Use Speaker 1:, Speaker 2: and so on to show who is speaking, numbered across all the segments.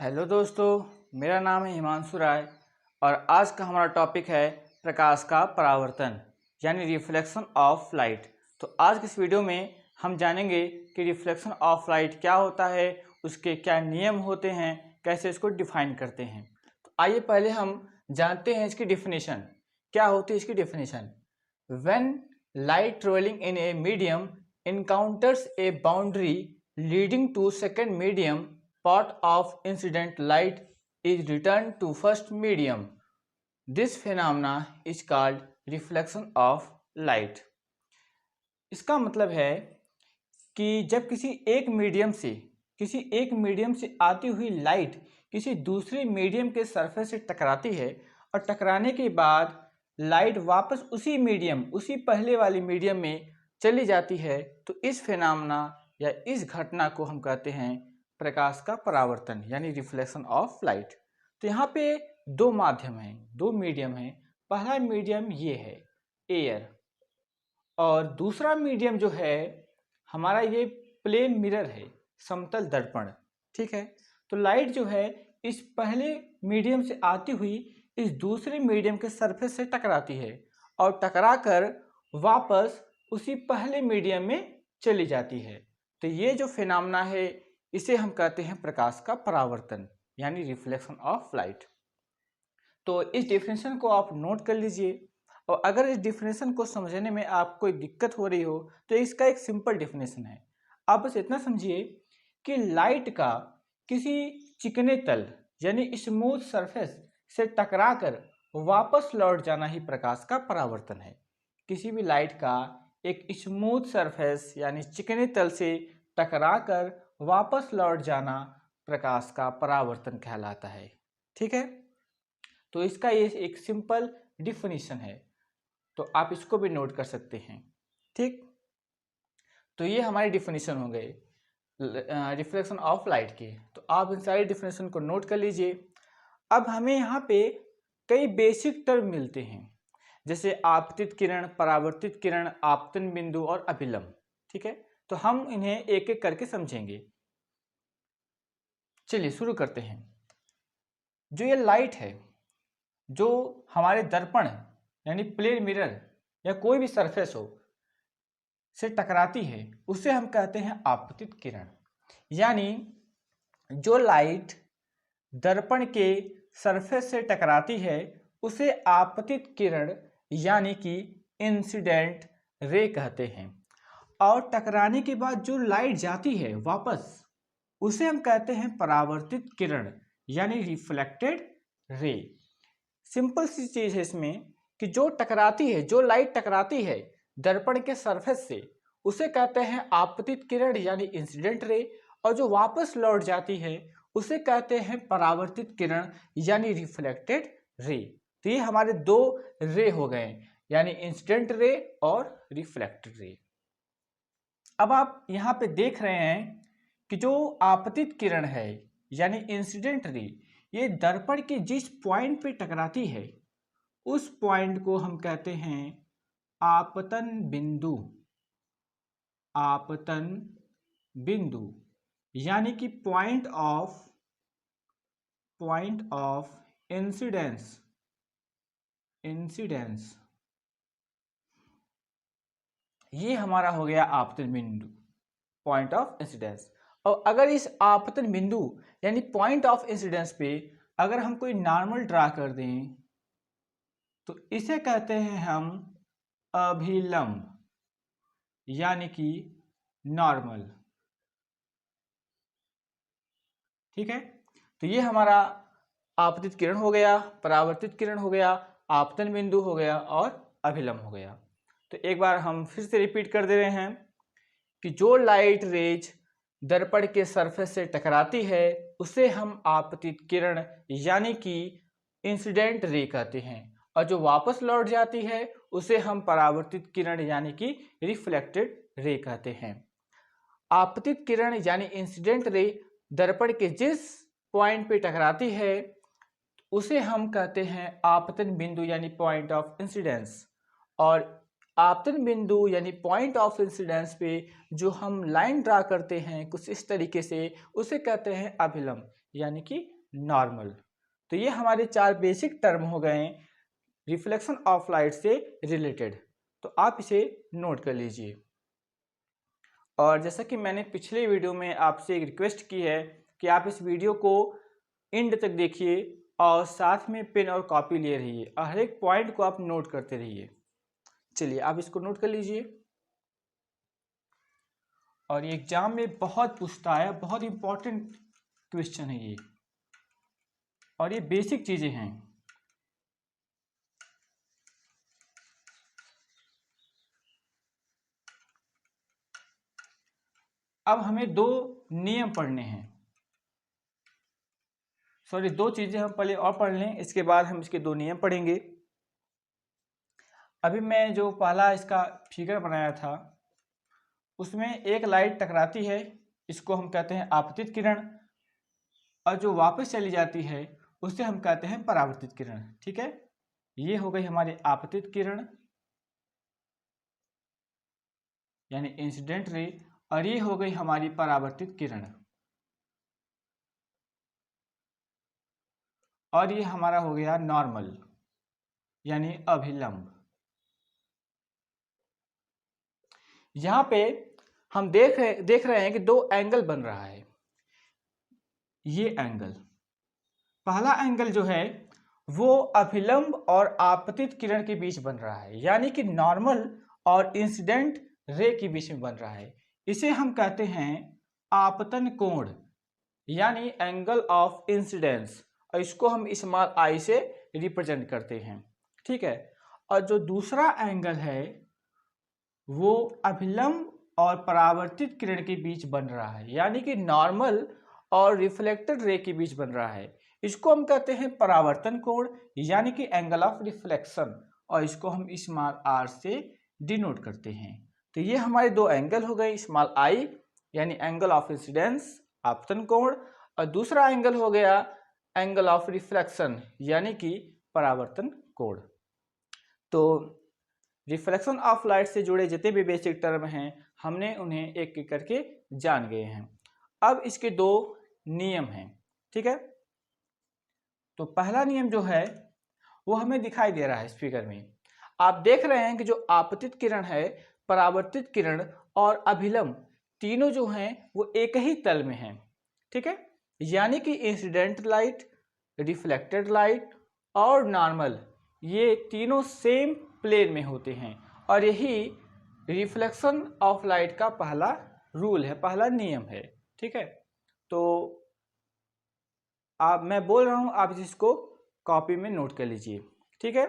Speaker 1: Hello दोस्तों, मेरा नाम है हिमांशु राय और आज का हमारा टॉपिक है प्रकाश का परावर्तन यानी रिफ्लेक्शन ऑफ लाइट। तो आज के इस वीडियो में हम जानेंगे कि रिफ्लेक्शन ऑफ लाइट क्या होता है, उसके क्या नियम होते हैं, कैसे इसको डिफाइन करते हैं। तो आइए पहले हम जानते हैं इसकी डिफिनेशन। क्या होती है इसकी definition? When light travelling in a medium encounters a boundary leading to second medium, part of incident light is returned to first medium. This phenomena is called reflection of light. इसका मतलब है कि जब किसी एक मीडियम से आती हुई लाइट किसी दूसरे मीडियम के सरफेस से टकराती है और टकराने के बाद लाइट वापस उसी पहले वाली मीडियम में चली जाती है, तो इस फिनोमेना या इस घटना को हम कहते हैं प्रकाश का परावर्तन यानी रिफ्लेक्शन ऑफ लाइट। तो यहाँ पे दो मीडियम हैं। पहला मीडियम ये है एयर, और दूसरा मीडियम जो है हमारा ये प्लेन मिरर है, समतल दर्पण। ठीक है, तो लाइट जो है इस पहले मीडियम से आती हुई इस दूसरे मीडियम के सरफेस से टकराती है और टकराकर वापस उसी पहले मीडियम में चली जाती है। तो ये जो फिनोमेना है इसे हम कहते हैं प्रकाश का परावर्तन यानी रिफ्लेक्शन ऑफ लाइट। तो इस डिफिनेशन को आप नोट कर लीजिए, और अगर इस डिफिनेशन को समझने में आप कोई दिक्कत हो रही हो तो इसका एक सिंपल डिफिनेशन है। आप बस इतना समझिए कि लाइट का किसी चिकने तल यानी स्मूथ सरफेस से टकराकर वापस लौट जाना ही प्रकाश का परावर्तन है। किसी भी लाइट का एक स्मूथ सरफेस यानी चिकने तल से टकराकर वापस लौट जाना प्रकाश का परावर्तन कहलाता है। ठीक है, तो इसका ये एक सिंपल डिफिनीशन है, तो आप इसको भी नोट कर सकते हैं। ठीक, तो ये हमारे डिफिनीशन हो गए रिफ्लेक्शन ऑफ लाइट के। तो आप इन सारी डिफिनेशन को नोट कर लीजिए। अब हमें यहाँ पे कई बेसिक टर्म मिलते हैं, जैसे आपतित किरण, परावर्तित किरण, आपतन बिंदु और अभिलंब। ठीक है, तो हम इन्हें एक एक करके समझेंगे। चलिए शुरू करते हैं। जो ये लाइट है जो हमारे दर्पण यानी प्लेन मिरर या कोई भी सरफेस हो से टकराती है उसे हम कहते हैं आपतित किरण। यानी जो लाइट दर्पण के सरफेस से टकराती है उसे आपतित किरण यानी कि इंसिडेंट रे कहते हैं, और टकराने के बाद जो लाइट जाती है वापस उसे हम कहते हैं परावर्तित किरण यानी रिफ्लेक्टेड रे। सिंपल सी चीज है इसमें कि जो लाइट टकराती है दर्पण के सरफेस से उसे कहते हैं आपतित किरण यानी इंसिडेंट रे, और जो वापस लौट जाती है उसे कहते हैं परावर्तित किरण यानी रिफ्लेक्टेड रे। तो ये हमारे दो रे हो गए यानी इंसिडेंट रे और रिफ्लेक्टेड रे। अब आप यहाँ पे देख रहे हैं कि जो आपतित किरण है यानी इंसिडेंट रे, ये दर्पण के जिस पॉइंट पे टकराती है उस पॉइंट को हम कहते हैं आपतन बिंदु। आपतन बिंदु यानी कि पॉइंट ऑफ इंसिडेंस। ये हमारा हो गया आपतन बिंदु, पॉइंट ऑफ इंसिडेंस। और अगर इस आपतन बिंदु यानी पॉइंट ऑफ इंसिडेंस पे अगर हम कोई नॉर्मल ड्रा कर दें तो इसे कहते हैं हम अभिलंब यानी कि नॉर्मल। ठीक है, तो ये हमारा आपतित किरण हो गया, परावर्तित किरण हो गया, आपतन बिंदु हो गया और अभिलंब हो गया। तो एक बार हम फिर से रिपीट कर दे रहे हैं कि जो लाइट रेज दर्पण के सरफेस से टकराती है उसे हम आपतित किरण यानी कि इंसिडेंट रे कहते हैं, और जो वापस लौट जाती है उसे हम परावर्तित किरण यानी कि रिफ्लेक्टेड रे कहते हैं। आपतित किरण यानी इंसिडेंट रे दर्पण के जिस पॉइंट पे टकराती है उसे हम कहते हैं आपतन बिंदु यानी पॉइंट ऑफ इंसिडेंस, और आपतन बिंदु यानी पॉइंट ऑफ इंसिडेंस पे जो हम लाइन ड्रा करते हैं कुछ इस तरीके से, उसे कहते हैं अभिलंब यानी कि नॉर्मल। तो ये हमारे 4 बेसिक टर्म हो गए रिफ्लेक्शन ऑफ लाइट से रिलेटेड। तो आप इसे नोट कर लीजिए। और जैसा कि मैंने पिछले वीडियो में आपसे एक रिक्वेस्ट की है कि आप इस वीडियो को एंड तक देखिए और साथ में पेन और कॉपी लिए रहिए और हर एक पॉइंट को आप नोट करते रहिए। चलिए आप इसको नोट कर लीजिए। और ये एग्जाम में बहुत पूछता है, बहुत इंपॉर्टेंट क्वेश्चन है ये, और ये बेसिक चीजें हैं। अब हमें 2 नियम पढ़ने हैं, सॉरी 2 चीजें हम पहले और पढ़ लें, इसके बाद हम इसके 2 नियम पढ़ेंगे। अभी मैं जो पहला इसका फिगर बनाया था उसमें एक लाइट टकराती है, इसको हम कहते हैं आपतित किरण, और जो वापस चली जाती है उसे हम कहते हैं परावर्तित किरण। ठीक है, ये हो गई हमारी आपतित किरण यानी इंसिडेंट रे, और ये हो गई हमारी परावर्तित किरण, और ये हमारा हो गया नॉर्मल यानी अभिलंब। यहां पे हम देख रहे हैं कि 2 एंगल बन रहा है। ये एंगल, पहला एंगल जो है वो अभिलंब और आपतित किरण के बीच बन रहा है, यानी कि नॉर्मल और इंसिडेंट रे के बीच में बन रहा है। इसे हम कहते हैं आपतन कोण यानी एंगल ऑफ इंसिडेंस, और इसको हम स्मॉल आई से रिप्रेजेंट करते हैं। ठीक है, और जो दूसरा एंगल है वो अभिलंब और परावर्तित किरण के बीच बन रहा है, यानी कि नॉर्मल और रिफ्लेक्टेड रे के बीच बन रहा है। इसको हम कहते हैं परावर्तन कोण यानी कि एंगल ऑफ रिफ्लेक्शन, और इसको हम स्मॉल आर से डिनोट करते हैं। तो ये हमारे 2 एंगल हो गए, स्मॉल आई यानी एंगल ऑफ इंसिडेंस आपतन कोण, और दूसरा एंगल हो गया एंगल ऑफ रिफ्लेक्शन यानी कि परावर्तन कोण। तो रिफ्लेक्शन ऑफ लाइट से जुड़े जितने भी बेसिक टर्म हैं हमने उन्हें एक एक करके जान गए हैं। अब इसके 2 नियम हैं। ठीक है, तो पहला नियम जो है वो हमें दिखाई दे रहा है इस फिगर में। आप देख रहे हैं कि जो आपतित किरण है, परावर्तित किरण और अभिलंब तीनों जो हैं वो एक ही तल में हैं। ठीक है, यानी कि इंसिडेंट लाइट, रिफ्लेक्टेड लाइट और नॉर्मल, ये तीनों सेम प्लेन में होते हैं, और यही रिफ्लेक्शन ऑफ लाइट का पहला रूल है, पहला नियम है। ठीक है, तो मैं बोल रहा हूं, आप इसको कॉपी में नोट कर लीजिए। ठीक है,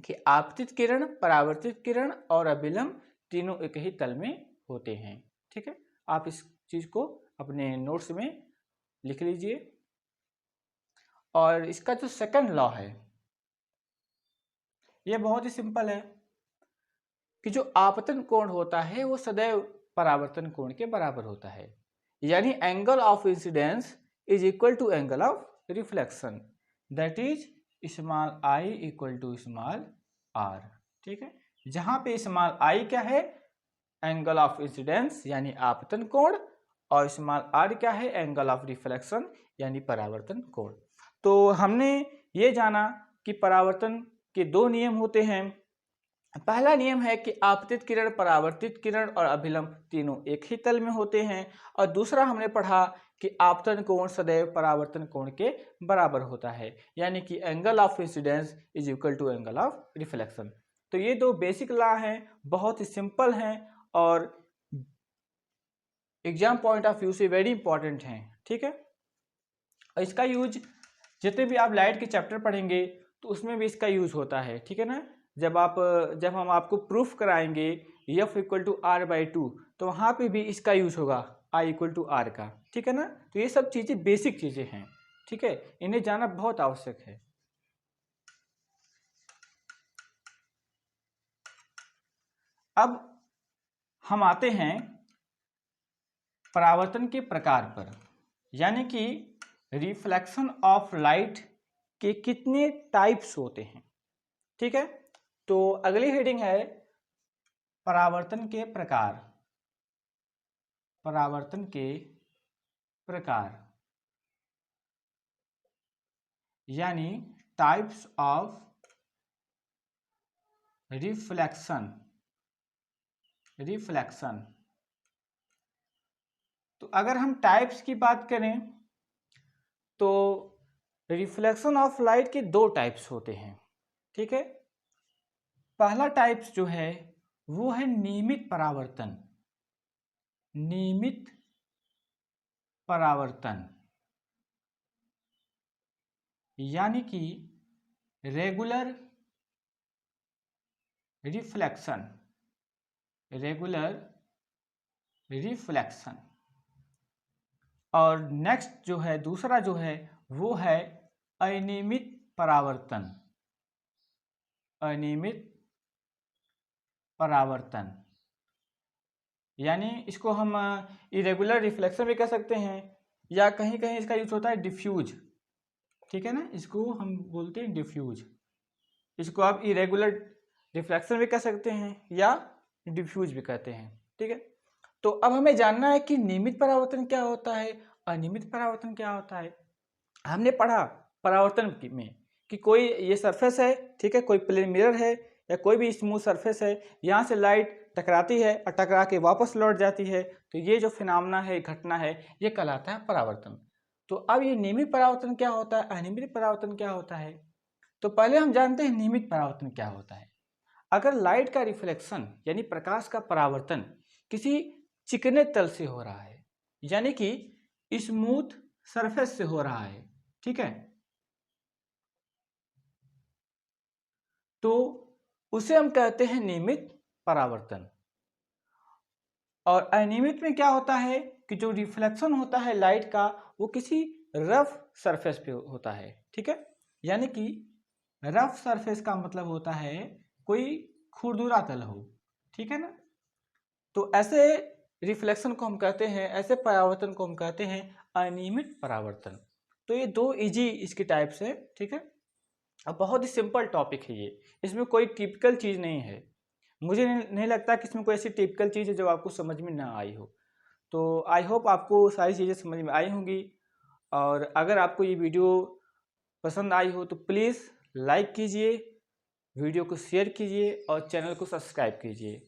Speaker 1: कि आपतित किरण, परावर्तित किरण और अभिलंब तीनों एक ही तल में होते हैं। ठीक है, आप इस चीज को अपने नोट्स में लिख लीजिए। और इसका जो सेकंड लॉ है यह बहुत ही सिंपल है कि जो आपतन कोण होता है वो सदैव परावर्तन कोण के बराबर होता है, यानी angle of incidence is equal to angle of reflection, that is small i equal to small r. ठीक है, जहां पे स्मॉल आई क्या है, एंगल ऑफ इंसिडेंस यानी आपतन कोण, और स्मॉल आर क्या है, एंगल ऑफ रिफ्लेक्शन यानी परावर्तन कोण। तो हमने ये जाना कि परावर्तन के 2 नियम होते हैं। पहला नियम है कि आपतित किरण, परावर्तित किरण और अभिलंब तीनों एक ही तल में होते हैं, और दूसरा हमने पढ़ा कि आपतन कोण सदैव परावर्तन कोण के बराबर होता है, यानी कि angle of incidence is equal to angle of reflection. तो ये 2 बेसिक लॉ हैं, बहुत ही सिंपल हैं और एग्जाम पॉइंट ऑफ व्यू से वेरी इंपॉर्टेंट हैं। ठीक है, और इसका यूज जितने भी आप लाइट के चैप्टर पढ़ेंगे तो उसमें भी इसका यूज होता है। ठीक है ना, जब हम आपको प्रूफ कराएंगे F equal to r by 2, तो वहाँ पे भी इसका यूज होगा I इक्वल टू आर का। ठीक है ना, तो ये सब चीज़ें बेसिक चीज़ें हैं। ठीक है, इन्हें जानना बहुत आवश्यक है। अब हम आते हैं परावर्तन के प्रकार पर, यानी कि रिफ्लेक्शन ऑफ लाइट के कितने टाइप्स होते हैं। ठीक है, तो अगली हेडिंग है परावर्तन के प्रकार, परावर्तन के प्रकार यानी टाइप्स ऑफ रिफ्लेक्शन, रिफ्लेक्शन। तो अगर हम टाइप्स की बात करें तो रिफ्लेक्शन ऑफ लाइट के दो टाइप्स होते हैं, ठीक है। पहला टाइप्स जो है वो है नियमित परावर्तन, नियमित परावर्तन यानी कि रेगुलर रिफ्लेक्शन, रेगुलर रिफ्लेक्शन। और नेक्स्ट जो है दूसरा जो है वो है अनियमित परावर्तन, अनियमित परावर्तन यानी इसको हम इरेगुलर रिफ्लेक्शन भी कह सकते हैं या कहीं कहीं इसका यूज होता है डिफ्यूज, ठीक है ना, इसको हम बोलते हैं डिफ्यूज। इसको आप इरेगुलर रिफ्लेक्शन भी कह सकते हैं या डिफ्यूज भी कहते हैं, ठीक है। तो अब हमें जानना है कि नियमित परावर्तन क्या होता है, अनियमित परावर्तन क्या होता है। हमने पढ़ा परावर्तन में कि कोई ये सरफेस है, ठीक है, कोई प्लेन मिरर है या कोई भी स्मूथ सरफेस है, यहाँ से लाइट टकराती है और टकरा के वापस लौट जाती है, तो ये जो फिनोमेना है, घटना है, ये कहलाता है परावर्तन। तो अब ये नियमित परावर्तन क्या होता है, अनियमित परावर्तन क्या होता है। तो पहले हम जानते हैं नियमित परावर्तन क्या होता है। अगर लाइट का रिफ्लेक्शन यानी प्रकाश का परावर्तन किसी चिकने तल से हो रहा है यानी कि स्मूथ सरफेस से हो रहा है, ठीक है, तो उसे हम कहते हैं नियमित परावर्तन। और अनियमित में क्या होता है कि जो रिफ्लेक्शन होता है लाइट का वो किसी रफ सरफेस पे होता है, ठीक है, यानी कि रफ सरफेस का मतलब होता है कोई खुरदुरा तल हो, ठीक है ना। तो ऐसे रिफ्लेक्शन को हम कहते हैं, ऐसे परावर्तन को हम कहते हैं अनियमित परावर्तन। तो ये दो इजी इसके टाइप्स है, ठीक है। अब बहुत ही सिंपल टॉपिक है ये, इसमें कोई टिपिकल चीज़ नहीं है। मुझे नहीं लगता कि इसमें कोई ऐसी टिपिकल चीज़ है जो आपको समझ में ना आई हो। तो आई होप आपको सारी चीज़ें समझ में आई होंगी। और अगर आपको ये वीडियो पसंद आई हो तो प्लीज़ लाइक कीजिए, वीडियो को शेयर कीजिए और चैनल को सब्सक्राइब कीजिए।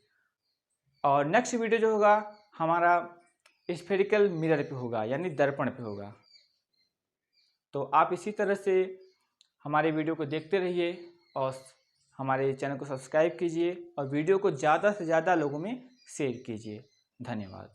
Speaker 1: और नेक्स्ट वीडियो जो होगा हमारा स्फेरिकल मिरर पे होगा यानी दर्पण पे होगा। तो आप इसी तरह से हमारे वीडियो को देखते रहिए और हमारे चैनल को सब्सक्राइब कीजिए और वीडियो को ज़्यादा से ज़्यादा लोगों में शेयर कीजिए। धन्यवाद।